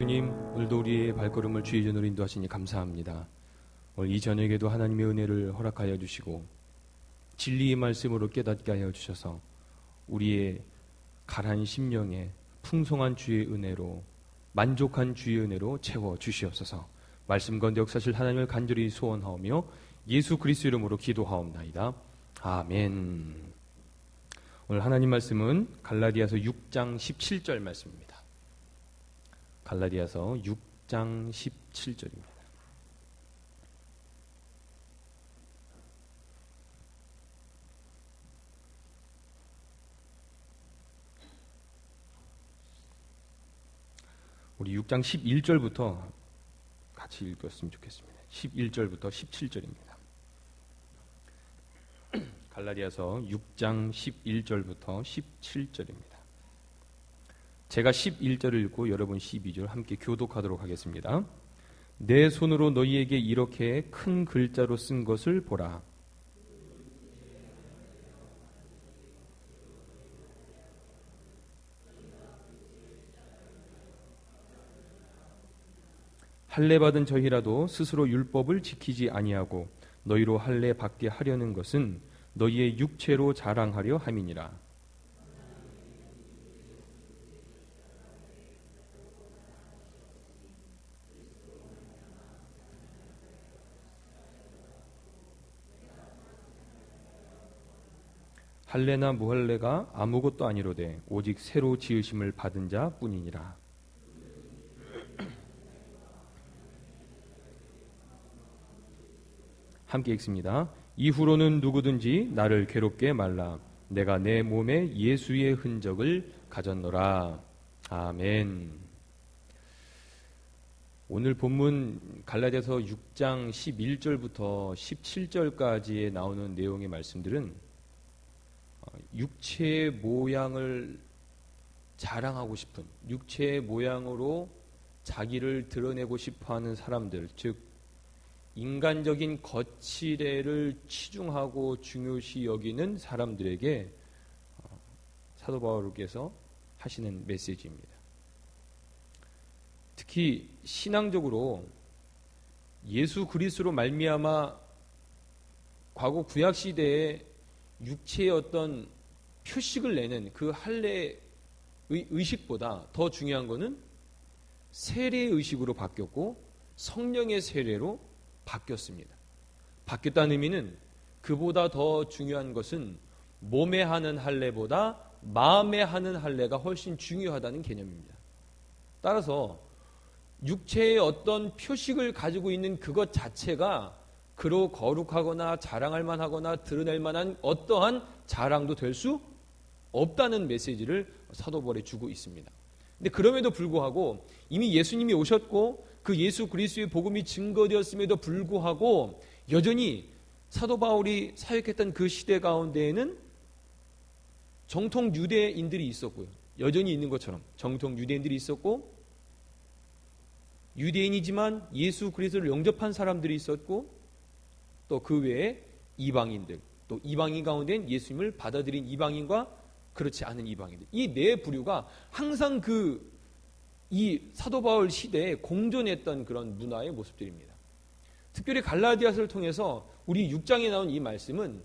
주님, 오늘도 우리의 발걸음을 주의 전으로 인도하시니 감사합니다. 오늘 이 저녁에도 하나님의 은혜를 허락하여 주시고 진리의 말씀으로 깨닫게 하여 주셔서 우리의 가라앉은 심령에 풍성한 주의 은혜로, 만족한 주의 은혜로 채워 주시옵소서. 말씀 가운데 역사실 하나님을 간절히 소원하오며 예수 그리스도 이름으로 기도하옵나이다. 아멘. 오늘 하나님 말씀은 갈라디아서 6장 17절 말씀입니다. 갈라디아서 6장 17절입니다. 우리 6장 11절부터 같이 읽었으면 좋겠습니다. 11절부터 17절입니다. 갈라디아서 6장 11절부터 17절입니다. 제가 11절을 읽고 여러분 12절 함께 교독하도록 하겠습니다. 내 손으로 너희에게 이렇게 큰 글자로 쓴 것을 보라. 할례 받은 저희라도 스스로 율법을 지키지 아니하고 너희로 할례 받게 하려는 것은 너희의 육체로 자랑하려 함이니라. 할례나 무할례가 아무것도 아니로되 오직 새로 지으심을 받은 자 뿐이니라. 함께 읽습니다. 이후로는 누구든지 나를 괴롭게 말라. 내가 내 몸에 예수의 흔적을 가졌노라. 아멘. 오늘 본문 갈라디아서 6장 11절부터 17절까지에 나오는 내용의 말씀들은 육체의 모양을 자랑하고 싶은, 육체의 모양으로 자기를 드러내고 싶어하는 사람들, 즉 인간적인 거칠애를 치중하고 중요시 여기는 사람들에게 사도 바울께서 하시는 메시지입니다. 특히 신앙적으로 예수 그리스도로 말미암아 과거 구약 시대에 육체의 어떤 표식을 내는 그 할례의 의식보다 더 중요한 것은 세례의 의식으로 바뀌었고 성령의 세례로 바뀌었습니다. 바뀌었다는 의미는 그보다 더 중요한 것은 몸에 하는 할례보다 마음에 하는 할례가 훨씬 중요하다는 개념입니다. 따라서 육체의 어떤 표식을 가지고 있는 그것 자체가 그로 거룩하거나 자랑할 만하거나 드러낼 만한 어떠한 자랑도 될 수 없다는 메시지를 사도 바울이 주고 있습니다. 근데 그럼에도 불구하고 이미 예수님이 오셨고 그 예수 그리스도의 복음이 증거되었음에도 불구하고 여전히 사도 바울이 사역했던 그 시대 가운데에는 정통 유대인들이 있었고요. 여전히 있는 것처럼 정통 유대인들이 있었고 유대인이지만 예수 그리스도를 영접한 사람들이 있었고 또 그 외에 이방인들, 또 이방인 가운데는 예수님을 받아들인 이방인과 그렇지 않은 이방인들, 이 네 부류가 항상 이 사도 바울 시대에 공존했던 그런 문화의 모습들입니다. 특별히 갈라디아서를 통해서 우리 6장에 나온 이 말씀은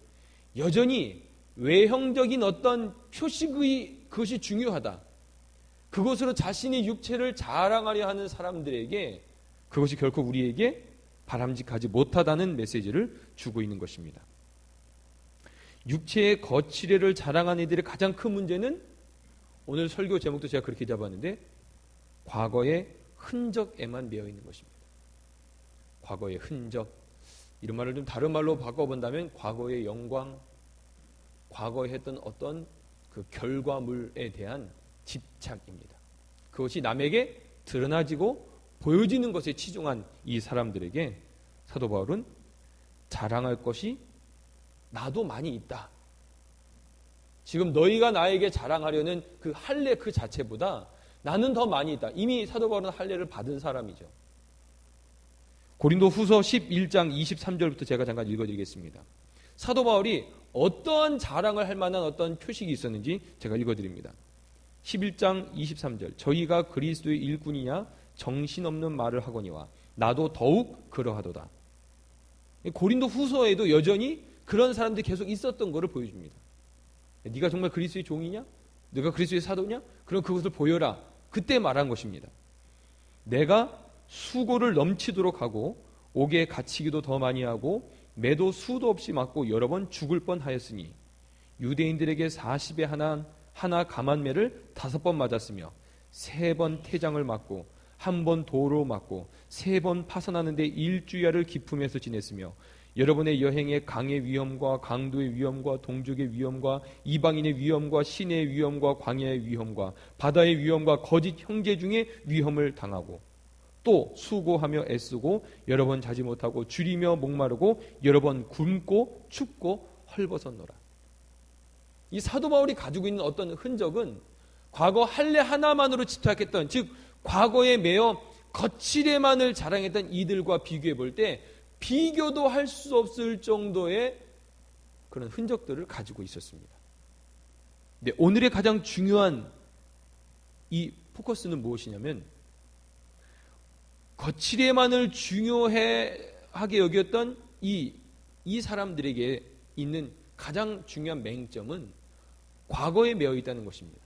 여전히 외형적인 어떤 표식의 그것이 중요하다, 그것으로 자신의 육체를 자랑하려 하는 사람들에게 그것이 결코 우리에게 바람직하지 못하다는 메시지를 주고 있는 것입니다. 육체의 거칠애를 자랑하는 이들의 가장 큰 문제는 오늘 설교 제목도 제가 그렇게 잡았는데 과거의 흔적에만 매여 있는 것입니다. 과거의 흔적, 이런 말을 좀 다른 말로 바꿔본다면 과거의 영광, 과거에 했던 어떤 그 결과물에 대한 집착입니다. 그것이 남에게 드러나지고 보여지는 것에 치중한 이 사람들에게 사도 바울은 자랑할 것이 나도 많이 있다. 지금 너희가 나에게 자랑하려는 그 할례 그 자체보다 나는 더 많이 있다. 이미 사도 바울은 할례를 받은 사람이죠. 고린도 후서 11장 23절부터 제가 잠깐 읽어드리겠습니다. 사도 바울이 어떠한 자랑을 할 만한 어떤 표식이 있었는지 제가 읽어드립니다. 11장 23절. 저희가 그리스도의 일꾼이냐 정신없는 말을 하거니와 나도 더욱 그러하도다. 고린도 후서에도 여전히 그런 사람들이 계속 있었던 것을 보여줍니다. 네가 정말 그리스도의 종이냐? 네가 그리스도의 사도냐? 그럼 그것을 보여라. 그때 말한 것입니다. 내가 수고를 넘치도록 하고 옥에 갇히기도 더 많이 하고 매도 수도 없이 맞고 여러 번 죽을 뻔하였으니 유대인들에게 40에 하나 감한매를 5번 맞았으며 3번 태장을 맞고 1번 도로 맞고 3번 파산하는데 일주야를 기품에서 지냈으며 여러분의 여행에 강의 위험과 강도의 위험과 동족의 위험과 이방인의 위험과 시내의 위험과 광야의 위험과 바다의 위험과 거짓 형제 중에 위험을 당하고 또 수고하며 애쓰고 여러 번 자지 못하고 줄이며 목마르고 여러 번 굶고 춥고 헐벗었노라. 이 사도 바울이 가지고 있는 어떤 흔적은 과거 할례 하나만으로 집착했던, 즉 과거에 매여 거칠에만을 자랑했던 이들과 비교해 볼 때 비교도 할 수 없을 정도의 그런 흔적들을 가지고 있었습니다. 근데 오늘의 가장 중요한 이 포커스는 무엇이냐면 거칠에만을 중요하게 여겼던 이 사람들에게 있는 가장 중요한 맹점은 과거에 매여 있다는 것입니다.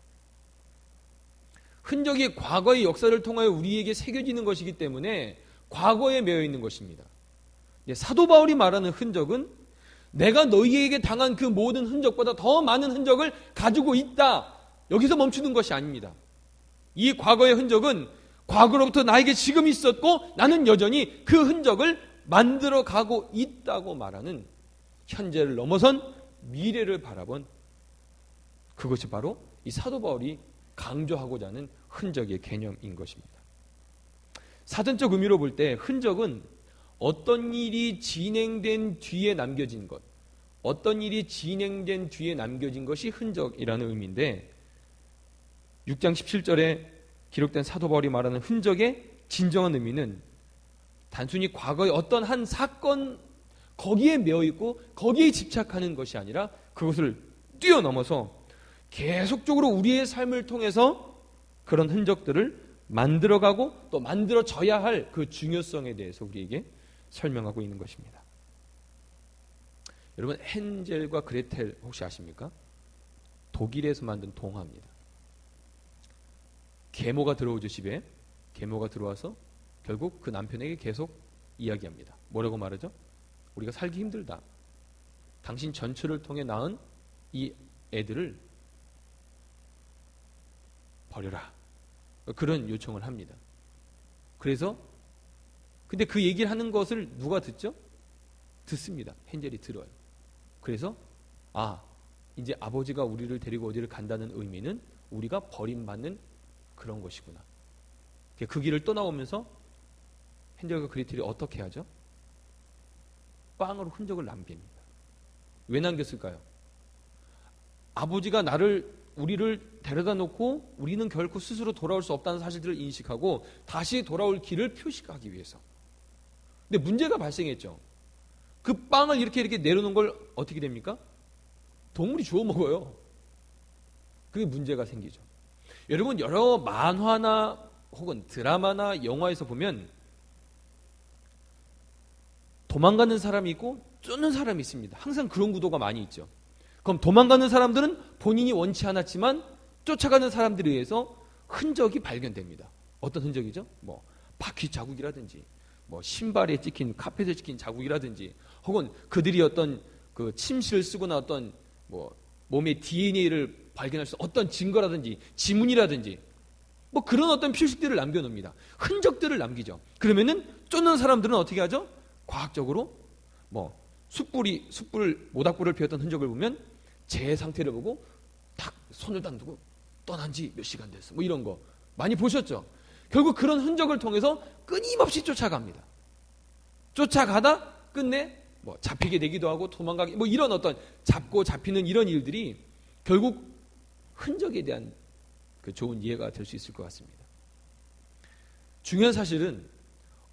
흔적이 과거의 역사를 통하여 우리에게 새겨지는 것이기 때문에 과거에 매여 있는 것입니다. 사도 바울이 말하는 흔적은 내가 너희에게 당한 그 모든 흔적보다 더 많은 흔적을 가지고 있다. 여기서 멈추는 것이 아닙니다. 이 과거의 흔적은 과거로부터 나에게 지금 있었고 나는 여전히 그 흔적을 만들어 가고 있다고 말하는 현재를 넘어선 미래를 바라본 그것이 바로 이 사도 바울이 강조하고자 하는 흔적의 개념인 것입니다. 사전적 의미로 볼 때 흔적은 어떤 일이 진행된 뒤에 남겨진 것, 어떤 일이 진행된 뒤에 남겨진 것이 흔적이라는 의미인데 6장 17절에 기록된 사도 바울이 말하는 흔적의 진정한 의미는 단순히 과거의 어떤 한 사건 거기에 매여 있고 거기에 집착하는 것이 아니라 그것을 뛰어넘어서 계속적으로 우리의 삶을 통해서 그런 흔적들을 만들어가고 또 만들어져야 할 그 중요성에 대해서 우리에게 설명하고 있는 것입니다. 여러분, 헨젤과 그레텔 혹시 아십니까? 독일에서 만든 동화입니다. 계모가 들어오죠. 집에 계모가 들어와서 결국 그 남편에게 계속 이야기합니다. 뭐라고 말하죠? 우리가 살기 힘들다. 당신 전처를 통해 낳은 이 애들을 버려라. 그런 요청을 합니다. 그래서 근데 그 얘기를 하는 것을 누가 듣죠? 듣습니다. 헨젤이 들어요. 그래서 이제 아버지가 우리를 데리고 어디를 간다는 의미는 우리가 버림받는 그런 것이구나. 그 길을 떠나오면서 헨젤과 그레텔이 어떻게 하죠? 빵으로 흔적을 남깁니다. 왜 남겼을까요? 아버지가 우리를 데려다 놓고 우리는 결코 스스로 돌아올 수 없다는 사실들을 인식하고 다시 돌아올 길을 표시하기 위해서. 근데 문제가 발생했죠. 그 빵을 이렇게 내려놓은 걸 어떻게 됩니까? 동물이 주워 먹어요. 그게 문제가 생기죠. 여러분, 여러 만화나 혹은 드라마나 영화에서 보면 도망가는 사람이 있고 쫓는 사람이 있습니다. 항상 그런 구도가 많이 있죠. 그럼 도망가는 사람들은 본인이 원치 않았지만 쫓아가는 사람들에 의해서 흔적이 발견됩니다. 어떤 흔적이죠? 바퀴 자국이라든지 신발에 찍힌 카펫에 찍힌 자국이라든지 혹은 그들이 어떤 그 침실을 쓰거나 어떤 몸의 DNA를 발견할 수 어떤 증거라든지 지문이라든지 그런 어떤 표식들을 남겨놓습니다. 흔적들을 남기죠. 그러면은 쫓는 사람들은 어떻게 하죠? 과학적으로 숯불 모닥불을 피웠던 흔적을 보면 제 상태를 보고 탁 손을 딱 두고 떠난 지 몇 시간 됐어. 이런 거 많이 보셨죠? 결국 그런 흔적을 통해서 끊임없이 쫓아갑니다. 쫓아가다 끝내 잡히게 되기도 하고 도망가기 이런 어떤 잡고 잡히는 이런 일들이 결국 흔적에 대한 그 좋은 이해가 될 수 있을 것 같습니다. 중요한 사실은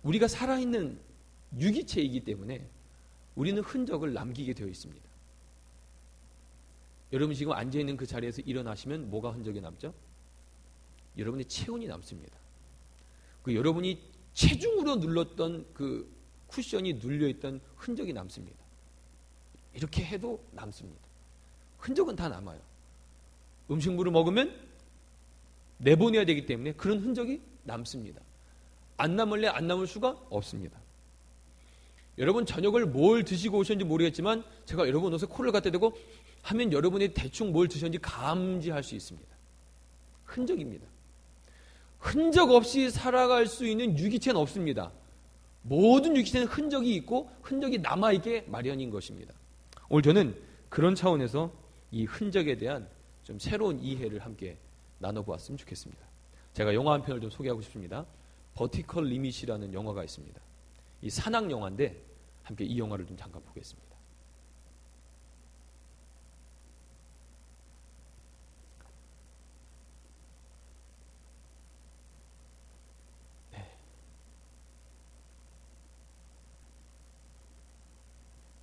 우리가 살아있는 유기체이기 때문에 우리는 흔적을 남기게 되어 있습니다. 여러분 지금 앉아있는 그 자리에서 일어나시면 뭐가 흔적이 남죠? 여러분의 체온이 남습니다. 그 여러분이 체중으로 눌렀던 그 쿠션이 눌려있던 흔적이 남습니다. 이렇게 해도 남습니다. 흔적은 다 남아요. 음식물을 먹으면 내보내야 되기 때문에 그런 흔적이 남습니다. 안 남을래 안 남을 수가 없습니다. 여러분 저녁을 뭘 드시고 오셨는지 모르겠지만 제가 여러분 옷에 코를 갖다 대고 하면 여러분이 대충 뭘 드셨는지 감지할 수 있습니다. 흔적입니다. 흔적 없이 살아갈 수 있는 유기체는 없습니다. 모든 유기체는 흔적이 있고 흔적이 남아있게 마련인 것입니다. 오늘 저는 그런 차원에서 이 흔적에 대한 좀 새로운 이해를 함께 나눠보았으면 좋겠습니다. 제가 영화 한 편을 좀 소개하고 싶습니다. 버티컬 리밋이라는 영화가 있습니다. 이 산악 영화인데 함께 이 영화를 좀 잠깐 보겠습니다. 네.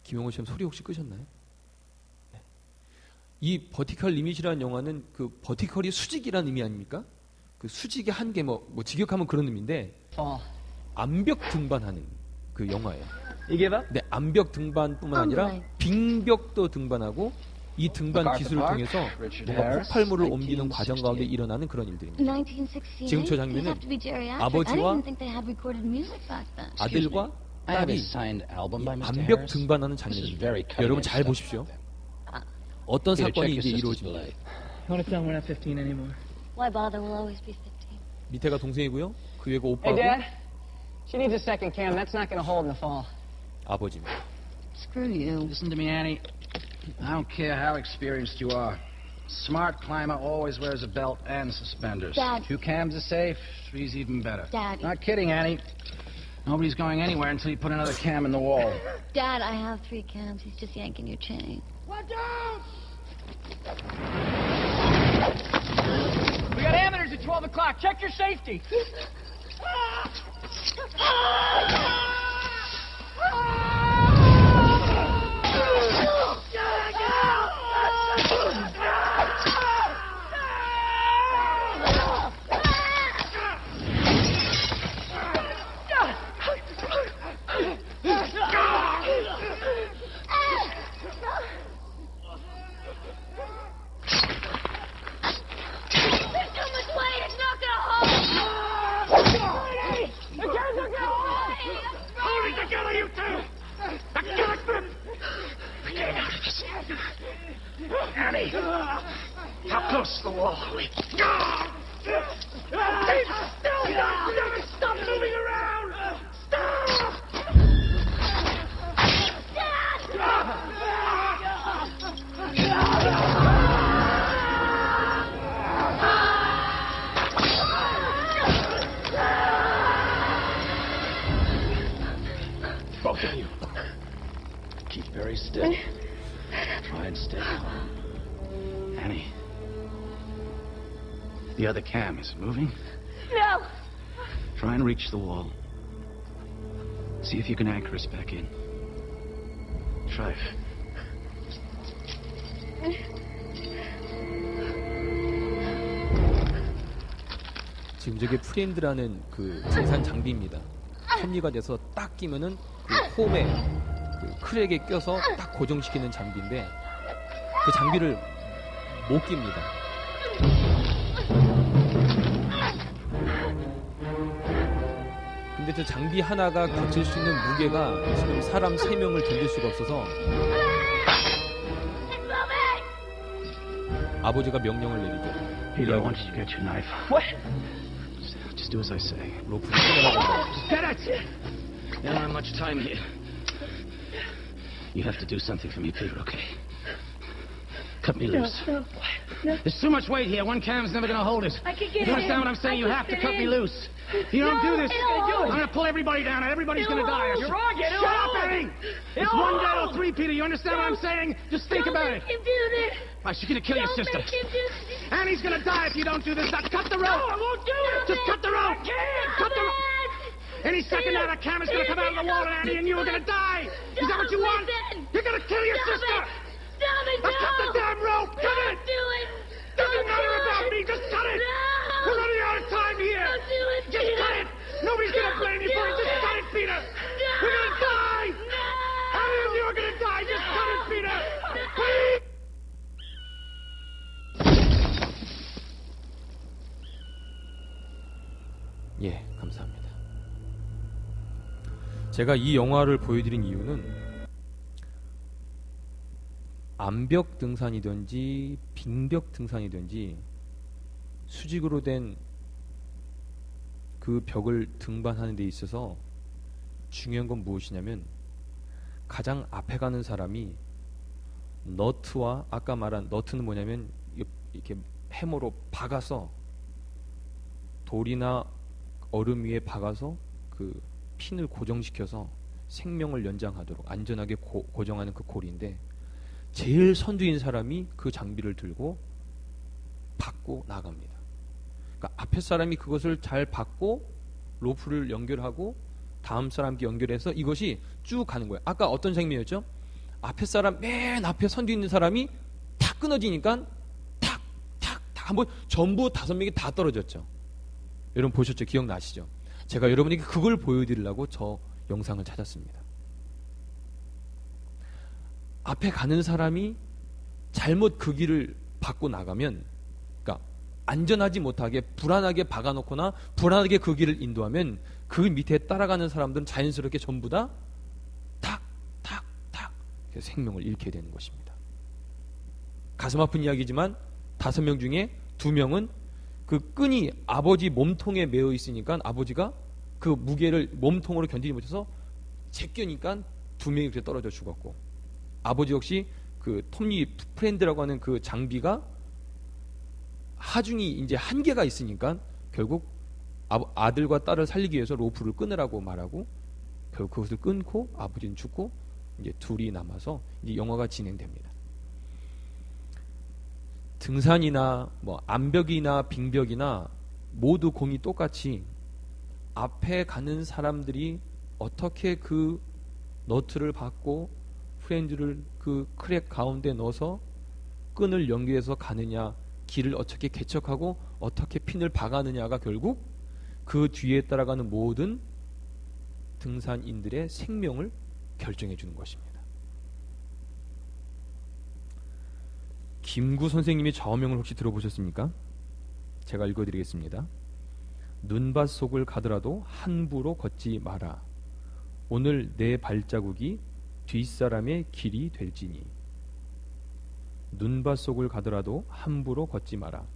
김영호 씨는 소리 혹시 끄셨나요? 네. 이 버티컬 리밋이라는 영화는 그 버티컬이 수직이라는 의미 아닙니까? 그 수직의 한계 뭐 직역하면 그런 의미인데 암벽 등반하는 그 영화예요. 네, 암벽 등반뿐만 아니라 빙벽도 등반하고 이 등반 기술을 통해서 뭔가 폭발물을 옮기는 과정 가운데 일어나는 그런 일들입니다. 지금 저 장면은 아버지와 아들과 딸이 암벽 등반하는 장면입니다. 여러분 잘 보십시오. 어떤 사건이 이제 이루어집니다. Why bother? We'll always be 15. 밑에가 동생이고요. 그 위에가 오빠고 Hey, Dad. She needs a second cam. That's not going to hold in the fall. 아버지입니다. Screw you. Listen to me, Annie. I don't care how experienced you are. Smart climber always wears a belt and suspenders. Dad. 2 cams are safe, 3's even better. Dad. Not kidding, Annie. Nobody's going anywhere until you put another cam in the wall. Dad, I have 3 cams. He's just yanking your chain. Watch out! We got amateurs at 12 o'clock. Check your safety. Annie! How close to the wall are we? Stop moving around! Stop! Both of you. Keep very still. Try and stay calm. Annie. The other cam, is it moving? No! Try and reach the wall. See if you can anchor us back in. Try. 지금 저게 프렌드라는 그 생산 장비입니다. 섭리가 돼서 딱 끼면은 그 홈에 그 크랙에 껴서 딱 고정시키는 장비인데 그 장비를 못 낍니다. 근데 저 장비 하나가 거칠 수 있는 무게가 지금 사람 3명을 견딜 수가 없어서 아버지가 명령을 내리죠. Peter, I want you to get your knife. What? Just do as I say. 로프를 끊으라고 합니다. Get it! You don't have much time here. You have to do something for me, Peter, okay? Cut me loose. No. There's too much weight here. One cam's never gonna hold it. I can get You in. understand what I'm saying? I You can have to get cut me in. loose. If you don't do this, It'll I'm gonna pull everybody down and everybody's gonna die. You're wrong, Ed. Shut up, Eddie! It's It'll one dead or hold. 3, Peter. You understand what I'm saying? Just think Don't about make it. him do this. Why, she's gonna kill your Don't sister. make him do this. Annie's gonna die if you don't do this. Now cut the rope. No, I won't do it. Just cut the rope. I can't. Cut the rope. Any second now, that camera's gonna come out of the water, Annie, and you are gonna die. Is that what you want? You're gonna kill your sister. Stop it, Now cut the damn rope. Cut it. Do it. Doesn't matter about me. Just cut it. No. We're running out of time here. Don't do it. Just cut it. Nobody's gonna blame you for it. Just cut it, Peter. You're gonna die. Any of you are gonna die. Just cut it, Peter. Please. 예, 감사합니다. 제가 이 영화를 보여드린 이유는 암벽 등산이든지 빙벽 등산이든지 수직으로 된 그 벽을 등반하는 데 있어서 중요한 건 무엇이냐면 가장 앞에 가는 사람이 너트와 아까 말한 너트는 뭐냐면 이렇게 해머로 박아서 돌이나 얼음 위에 박아서 그 핀을 고정시켜서 생명을 연장하도록 안전하게 고정하는 그 고리인데 제일 선두인 사람이 그 장비를 들고 받고 나갑니다. 그러니까 앞에 사람이 그것을 잘 받고 로프를 연결하고 다음 사람께 연결해서 이것이 쭉 가는 거예요. 아까 어떤 장면이었죠? 앞에 사람 맨 앞에 선두 있는 사람이 탁 끊어지니까 탁탁탁 한번 전부 5명이 다 떨어졌죠. 여러분 보셨죠? 기억나시죠? 제가 여러분에게 그걸 보여드리려고 저 영상을 찾았습니다. 앞에 가는 사람이 잘못 그 길을 받고 나가면, 그러니까 안전하지 못하게 불안하게 박아놓거나 불안하게 그 길을 인도하면 그 밑에 따라가는 사람들은 자연스럽게 전부 다 탁탁탁 생명을 잃게 되는 것입니다. 가슴 아픈 이야기지만 5명 중에 2명은 그 끈이 아버지 몸통에 매어 있으니까 아버지가 그 무게를 몸통으로 견디지 못해서 제껴니까 2명이 그렇게 떨어져 죽었고, 아버지 역시 그 톱니 프렌드라고 하는 그 장비가 하중이 이제 한계가 있으니까 결국 아들과 딸을 살리기 위해서 로프를 끊으라고 말하고 결국 그것을 끊고 아버지는 죽고 이제 둘이 남아서 이제 영화가 진행됩니다. 등산이나 뭐 암벽이나 빙벽이나 모두 공이 똑같이 앞에 가는 사람들이 어떻게 그 너트를 받고 프렌즈를 그 크랙 가운데 넣어서 끈을 연결해서 가느냐, 길을 어떻게 개척하고 어떻게 핀을 박아느냐가 결국 그 뒤에 따라가는 모든 등산인들의 생명을 결정해 주는 것입니다. 김구 선생님의 좌우명을 혹시 들어보셨습니까? 제가 읽어드리겠습니다. 눈밭 속을 가더라도 함부로 걷지 마라. 오늘 내 발자국이 뒷사람의 길이 될지니. 눈밭 속을 가더라도 함부로 걷지 마라.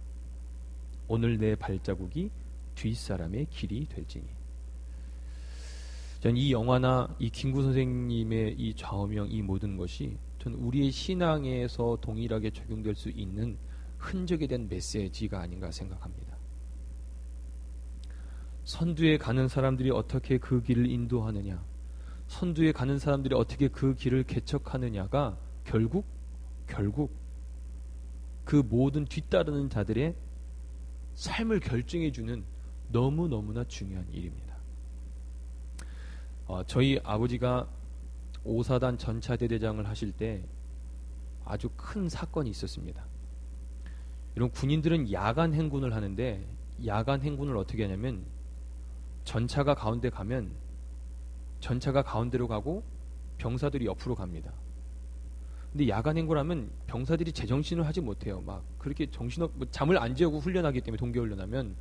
오늘 내 발자국이 뒷사람의 길이 될지니. 전 이 영화나 이 김구 선생님의 이 좌우명, 이 모든 것이 전 우리의 신앙에서 동일하게 적용될 수 있는 흔적에 대한 메시지가 아닌가 생각합니다. 선두에 가는 사람들이 어떻게 그 길을 인도하느냐, 선두에 가는 사람들이 어떻게 그 길을 개척하느냐가 결국 그 모든 뒤따르는 자들의 삶을 결정해주는 너무너무나 중요한 일입니다. 저희 아버지가 5사단 전차대대장을 하실 때 아주 큰 사건이 있었습니다. 이런 군인들은 야간 행군을 하는데 야간 행군을 어떻게 하냐면 전차가 가운데 가면 전차가 가운데로 가고 병사들이 옆으로 갑니다. 근데 야간 행군하면 병사들이 제정신을 하지 못해요. 막 그렇게 잠을 안 재우고 훈련하기 때문에 동계훈련하면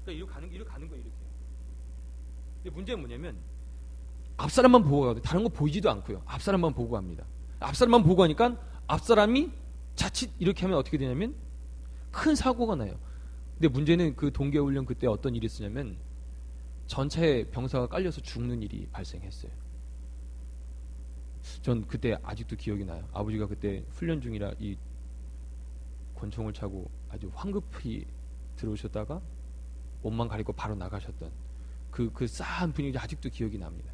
그러니까 이렇게 가는 거예요. 이렇게. 근데 문제는 뭐냐면 앞사람만 보고 가거든요. 다른 거 보이지도 않고요. 앞사람만 보고 갑니다. 앞사람만 보고 가니까 앞사람이 자칫 이렇게 하면 어떻게 되냐면 큰 사고가 나요. 근데 문제는 그 동계훈련 그때 어떤 일이 있었냐면 전차에 병사가 깔려서 죽는 일이 발생했어요. 전 그때 아직도 기억이 나요. 아버지가 그때 훈련 중이라 이 권총을 차고 아주 황급히 들어오셨다가 옷만 가리고 바로 나가셨던 그 싸한 분위기 아직도 기억이 납니다.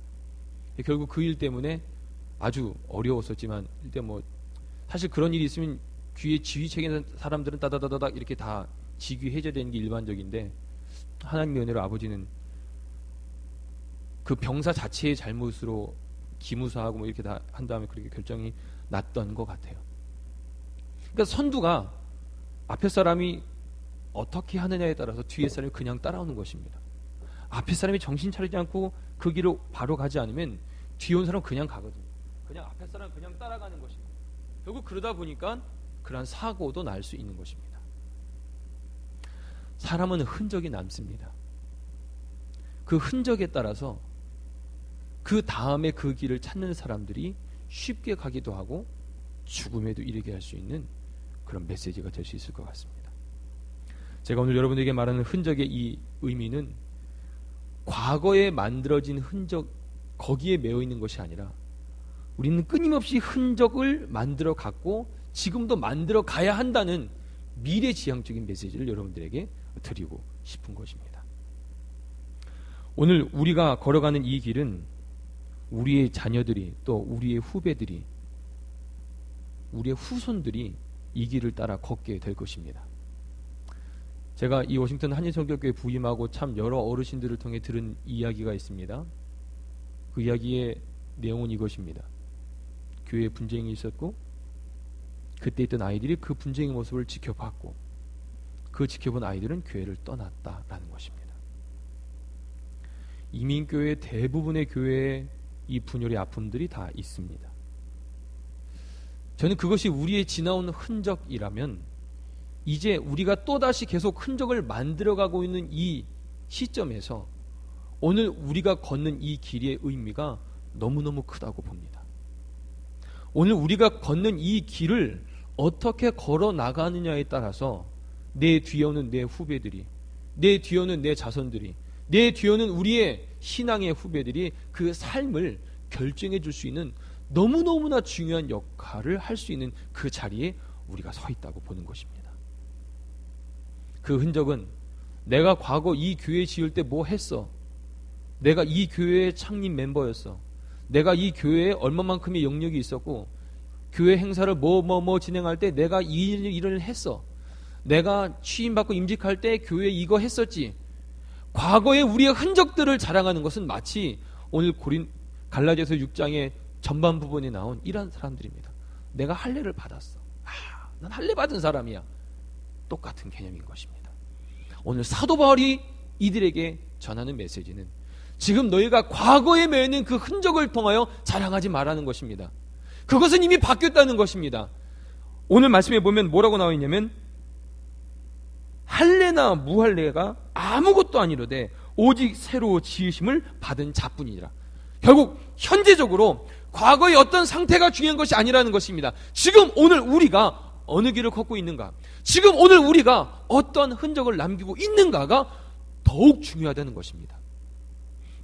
결국 그 일 때문에 아주 어려웠었지만 일단 뭐 사실 그런 일이 있으면 귀에 지휘 책에 있는 사람들은 따다다다닥 이렇게 다 직위 해제되는 게 일반적인데 하나님의 은혜로 아버지는 그 병사 자체의 잘못으로 기무사하고 뭐 이렇게 다 한 다음에 그렇게 결정이 났던 것 같아요. 그러니까 선두가 앞에 사람이 어떻게 하느냐에 따라서 뒤에 사람이 그냥 따라오는 것입니다. 앞에 사람이 정신 차리지 않고 그 길로 바로 가지 않으면 뒤에 온 사람은 그냥 가거든요. 그냥 앞에 사람 그냥 따라가는 것입니다. 결국 그러다 보니까 그러한 사고도 날 수 있는 것입니다. 사람은 흔적이 남습니다. 그 흔적에 따라서 그 다음에 그 길을 찾는 사람들이 쉽게 가기도 하고 죽음에도 이르게 할 수 있는 그런 메시지가 될 수 있을 것 같습니다. 제가 오늘 여러분들에게 말하는 흔적의 이 의미는 과거에 만들어진 흔적 거기에 매여 있는 것이 아니라 우리는 끊임없이 흔적을 만들어 갔고 지금도 만들어 가야 한다는 미래지향적인 메시지를 여러분들에게 드리고 싶은 것입니다. 오늘 우리가 걸어가는 이 길은 우리의 자녀들이 또 우리의 후배들이 우리의 후손들이 이 길을 따라 걷게 될 것입니다. 제가 이 워싱턴 한인선교교회 부임하고 참 여러 어르신들을 통해 들은 이야기가 있습니다. 그 이야기의 내용은 이것입니다. 교회에 분쟁이 있었고 그때 있던 아이들이 그 분쟁의 모습을 지켜봤고 그 지켜본 아이들은 교회를 떠났다라는 것입니다. 이민교회 대부분의 교회에 이 분열의 아픔들이 다 있습니다. 저는 그것이 우리의 지나온 흔적이라면 이제 우리가 또다시 계속 흔적을 만들어가고 있는 이 시점에서 오늘 우리가 걷는 이 길의 의미가 너무너무 크다고 봅니다. 오늘 우리가 걷는 이 길을 어떻게 걸어 나가느냐에 따라서 내 뒤에 오는 내 후배들이, 내 뒤에 오는 내 자손들이, 내 뒤에 오는 우리의 신앙의 후배들이 그 삶을 결정해 줄 수 있는 너무너무나 중요한 역할을 할 수 있는 그 자리에 우리가 서 있다고 보는 것입니다. 그 흔적은 내가 과거 이 교회 지을 때 뭐 했어? 내가 이 교회의 창립 멤버였어. 내가 이 교회에 얼마만큼의 영역이 있었고 교회 행사를 뭐 진행할 때 내가 이 일을 했어. 내가 취임받고 임직할 때 교회에 이거 했었지. 과거의 우리의 흔적들을 자랑하는 것은 마치 오늘 갈라디아서 6장의 전반 부분에 나온 이런 사람들입니다. 내가 할례를 받았어. 난 할례 받은 사람이야. 똑같은 개념인 것입니다. 오늘 사도 바울이 이들에게 전하는 메시지는 지금 너희가 과거에 매는 그 흔적을 통하여 자랑하지 말라는 것입니다. 그것은 이미 바뀌었다는 것입니다. 오늘 말씀에 보면 뭐라고 나와 있냐면 할례나 무할례가 아무것도 아니로되 오직 새로 지으심을 받은 자뿐이니라. 결국 현재적으로 과거의 어떤 상태가 중요한 것이 아니라는 것입니다. 지금 오늘 우리가 어느 길을 걷고 있는가, 지금 오늘 우리가 어떤 흔적을 남기고 있는가가 더욱 중요하다는 것입니다.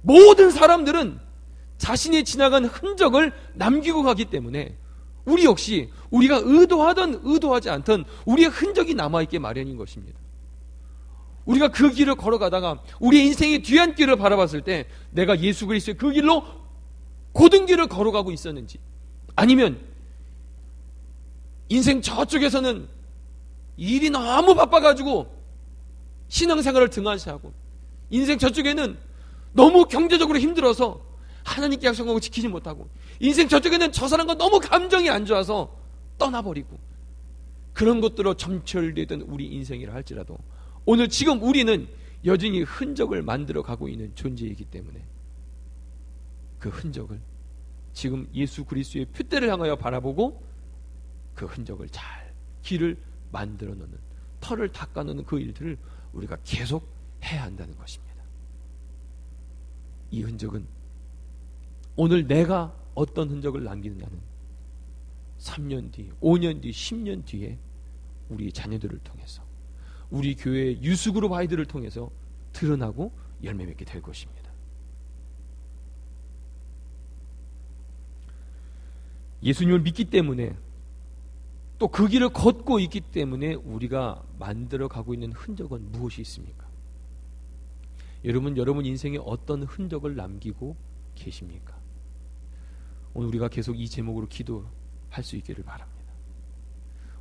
모든 사람들은 자신이 지나간 흔적을 남기고 가기 때문에 우리 역시 우리가 의도하든 의도하지 않든 우리의 흔적이 남아있게 마련인 것입니다. 우리가 그 길을 걸어가다가 우리의 인생의 뒤안길을 바라봤을 때 내가 예수 그리스도의 그 길로 고든 길을 걸어가고 있었는지, 아니면 인생 저쪽에서는 일이 너무 바빠가지고 신앙생활을 등한시하고 인생 저쪽에는 너무 경제적으로 힘들어서 하나님께 약속한 거 지키지 못하고 인생 저쪽에는 저 사람과 너무 감정이 안 좋아서 떠나버리고 그런 것들로 점철되던 우리 인생이라 할지라도 오늘 지금 우리는 여전히 흔적을 만들어 가고 있는 존재이기 때문에 그 흔적을 지금 예수 그리스도의 표대를 향하여 바라보고 그 흔적을 잘 길을 만들어 놓는, 털을 닦아 놓는 그 일들을 우리가 계속 해야 한다는 것입니다. 이 흔적은 오늘 내가 어떤 흔적을 남기느냐는 3년 뒤, 5년 뒤, 10년 뒤에 우리 자녀들을 통해서 우리 교회의 유수그룹 아이들을 통해서 드러나고 열매 맺게 될 것입니다. 예수님을 믿기 때문에 또 그 길을 걷고 있기 때문에 우리가 만들어 가고 있는 흔적은 무엇이 있습니까? 여러분 인생에 어떤 흔적을 남기고 계십니까? 오늘 우리가 계속 이 제목으로 기도할 수 있기를 바랍니다.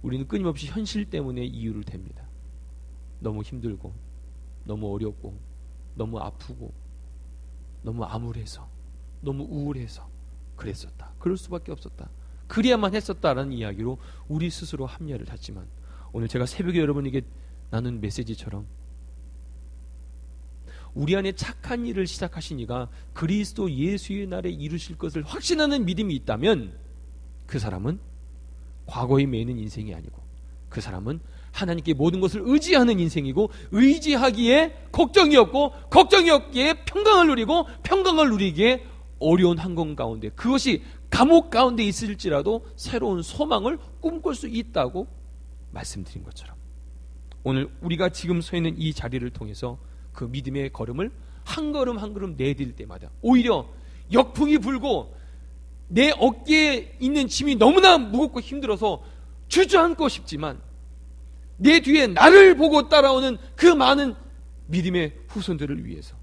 우리는 끊임없이 현실 때문에 이유를 댑니다. 너무 힘들고 너무 어렵고 너무 아프고 너무 암울해서 너무 우울해서 그랬었다, 그럴 수밖에 없었다, 그래야만 했었다라는 이야기로 우리 스스로 합리화를 하지만 오늘 제가 새벽에 여러분에게 나눈 메시지처럼 우리 안에 착한 일을 시작하신 이가 그리스도 예수의 날에 이루실 것을 확신하는 믿음이 있다면 그 사람은 과거에 매이는 인생이 아니고 그 사람은 하나님께 모든 것을 의지하는 인생이고 의지하기에 걱정이 없고 걱정이 없기에 평강을 누리고 평강을 누리기에 어려운 환경 가운데 그것이 감옥 가운데 있을지라도 새로운 소망을 꿈꿀 수 있다고 말씀드린 것처럼 오늘 우리가 지금 서 있는 이 자리를 통해서 그 믿음의 걸음을 한 걸음 한 걸음 내딜 때마다 오히려 역풍이 불고 내 어깨에 있는 짐이 너무나 무겁고 힘들어서 주저앉고 싶지만 내 뒤에 나를 보고 따라오는 그 많은 믿음의 후손들을 위해서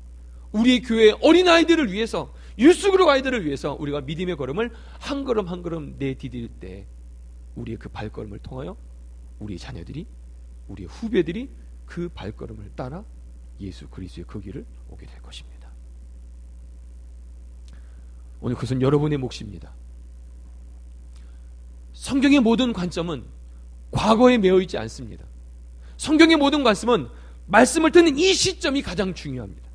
우리 교회 어린아이들을 위해서 유스그룹 아이들을 위해서 우리가 믿음의 걸음을 한 걸음 한 걸음 내디딜 때 우리의 그 발걸음을 통하여 우리의 자녀들이 우리의 후배들이 그 발걸음을 따라 예수 그리스도의 그 길을 오게 될 것입니다. 오늘 그것은 여러분의 몫입니다. 성경의 모든 관점은 과거에 매여 있지 않습니다. 성경의 모든 관점은 말씀을 듣는 이 시점이 가장 중요합니다.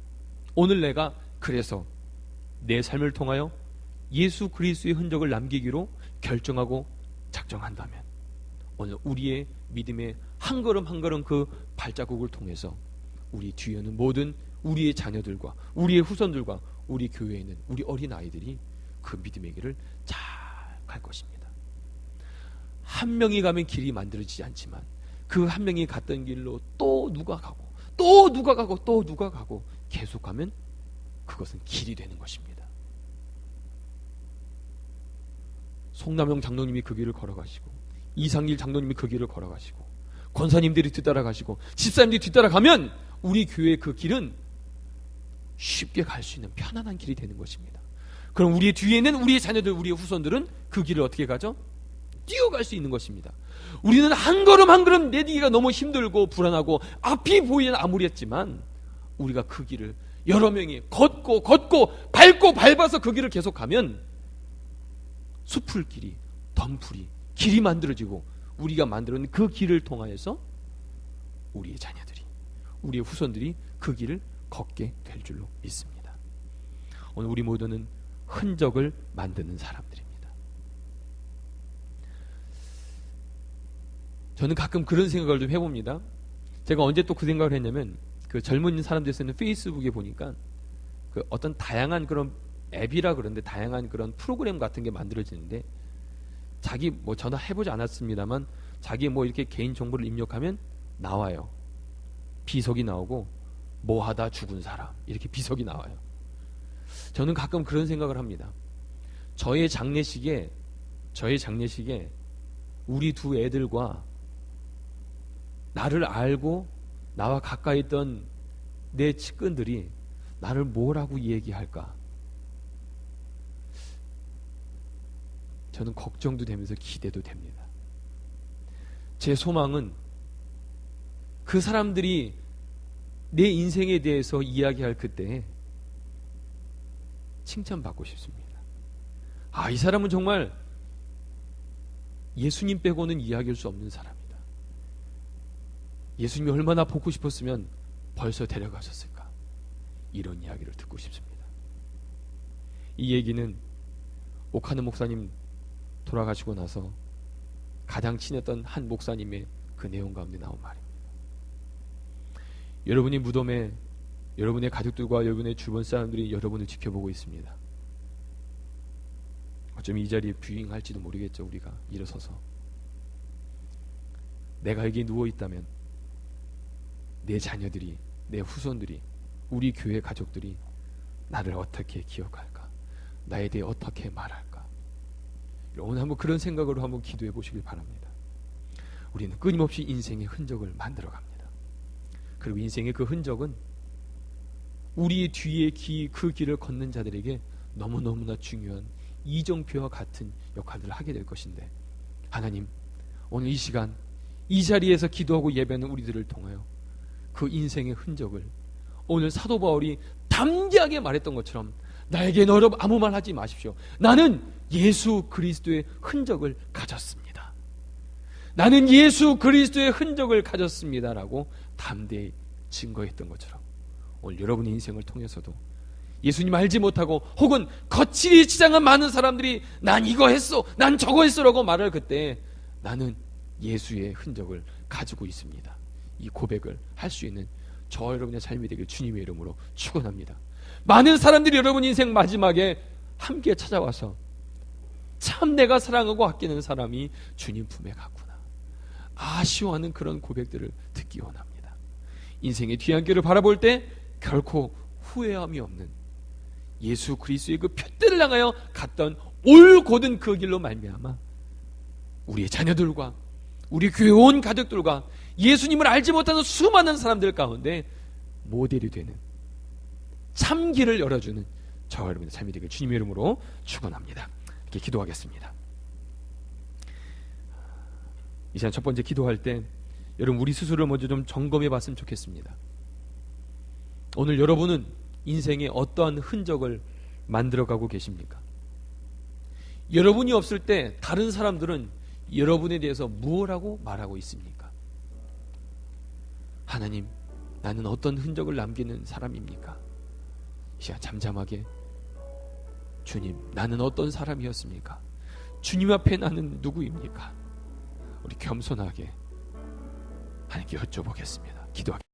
오늘 내가 그래서 내 삶을 통하여 예수 그리스도의 흔적을 남기기로 결정하고 작정한다면 오늘 우리의 믿음의 한 걸음 한 걸음 그 발자국을 통해서 우리 뒤에는 모든 우리의 자녀들과 우리의 후손들과 우리 교회에 있는 우리 어린아이들이 그 믿음의 길을 잘 갈 것입니다. 한 명이 가면 길이 만들어지지 않지만 그 한 명이 갔던 길로 또 누가 가고 또 누가 가고 또 누가 가고 계속 가면 그것은 길이 되는 것입니다. 송남영 장로님이 그 길을 걸어가시고 이상길 장로님이 그 길을 걸어가시고 권사님들이 뒤따라가시고 집사님들이 뒤따라가면 우리 교회의 그 길은 쉽게 갈 수 있는 편안한 길이 되는 것입니다. 그럼 우리의 뒤에 있는 우리의 자녀들, 우리의 후손들은 그 길을 어떻게 가죠? 뛰어갈 수 있는 것입니다. 우리는 한 걸음 한 걸음 내디기가 너무 힘들고 불안하고 앞이 보이는 아무리했지만 우리가 그 길을 여러 명이 걷고 밟고 밟아서 그 길을 계속 가면 숲풀길이 덤풀이 길이 만들어지고 우리가 만들어낸 그 길을 통하여서 우리의 자녀들이 우리의 후손들이 그 길을 걷게 될 줄로 믿습니다. 오늘 우리 모두는 흔적을 만드는 사람들입니다. 저는 가끔 그런 생각을 좀 해봅니다. 제가 언제 또 그 생각을 했냐면 그 젊은 사람들 쓰는 페이스북에 보니까 그 어떤 다양한 그런 앱이라 그러는데 다양한 그런 프로그램 같은 게 만들어지는데 자기 뭐 전화 해보지 않았습니다만 자기 뭐 이렇게 개인 정보를 입력하면 나와요. 비석이 나오고 뭐 하다 죽은 사람 이렇게 비석이 나와요. 저는 가끔 그런 생각을 합니다. 저의 장례식에 우리 두 애들과 나를 알고 나와 가까이 있던 내 측근들이 나를 뭐라고 얘기할까? 저는 걱정도 되면서 기대도 됩니다. 제 소망은 그 사람들이 내 인생에 대해서 이야기할 그때에 칭찬받고 싶습니다. 아, 이 사람은 정말 예수님 빼고는 이야기할 수 없는 사람이다. 예수님이 얼마나 보고 싶었으면 벌써 데려가셨을까? 이런 이야기를 듣고 싶습니다. 이 얘기는 오카노 목사님 돌아가시고 나서 가장 친했던 한 목사님의 그 내용 가운데 나온 말입니다. 여러분이 무덤에 여러분의 가족들과 여러분의 주변 사람들이 여러분을 지켜보고 있습니다. 어쩌면 이 자리에 뷰잉할지도 모르겠죠. 우리가 일어서서 내가 여기에 누워있다면 내 자녀들이, 내 후손들이, 우리 교회 가족들이 나를 어떻게 기억할까? 나에 대해 어떻게 말할까? 오늘 한번 그런 생각으로 한번 기도해 보시길 바랍니다. 우리는 끊임없이 인생의 흔적을 만들어 갑니다. 그리고 인생의 그 흔적은 우리의 뒤에 그 길을 걷는 자들에게 너무너무나 중요한 이정표와 같은 역할을 하게 될 것인데 하나님, 오늘 이 시간 이 자리에서 기도하고 예배하는 우리들을 통하여 그 인생의 흔적을 오늘 사도 바울이 담대하게 말했던 것처럼 나에게 너로 아무 말 하지 마십시오. 나는 예수 그리스도의 흔적을 가졌습니다. 나는 예수 그리스도의 흔적을 가졌습니다라고 담대히 증거했던 것처럼 오늘 여러분의 인생을 통해서도 예수님 알지 못하고 혹은 거칠이 치장한 많은 사람들이 난 이거 했어, 난 저거 했어라고 말할 그때 나는 예수의 흔적을 가지고 있습니다. 이 고백을 할 수 있는 저 여러분의 삶이 되길 주님의 이름으로 축원합니다. 많은 사람들이 여러분 인생 마지막에 함께 찾아와서 참 내가 사랑하고 아끼는 사람이 주님 품에 갔구나, 아쉬워하는 그런 고백들을 듣기 원합니다. 인생의 뒤안길을 바라볼 때 결코 후회함이 없는 예수 그리스도의 그 표대를 향하여 갔던 올곧은 그 길로 말미암아 우리의 자녀들과 우리 교회 온 가족들과 예수님을 알지 못하는 수많은 사람들 가운데 모델이 되는 참 길을 열어주는 저와 여러분의 삶이 되길 주님의 이름으로 축원합니다. 이렇게 기도하겠습니다. 이 시간 첫 번째 기도할 때 여러분 우리 스스로를 먼저 좀 점검해 봤으면 좋겠습니다. 오늘 여러분은 인생에 어떠한 흔적을 만들어가고 계십니까? 여러분이 없을 때 다른 사람들은 여러분에 대해서 무엇라고 말하고 있습니까? 하나님, 나는 어떤 흔적을 남기는 사람입니까? 이 시간 잠잠하게 주님, 나는 어떤 사람이었습니까? 주님 앞에 나는 누구입니까? 우리 겸손하게 하나님께 여쭤보겠습니다. 기도하겠습니다.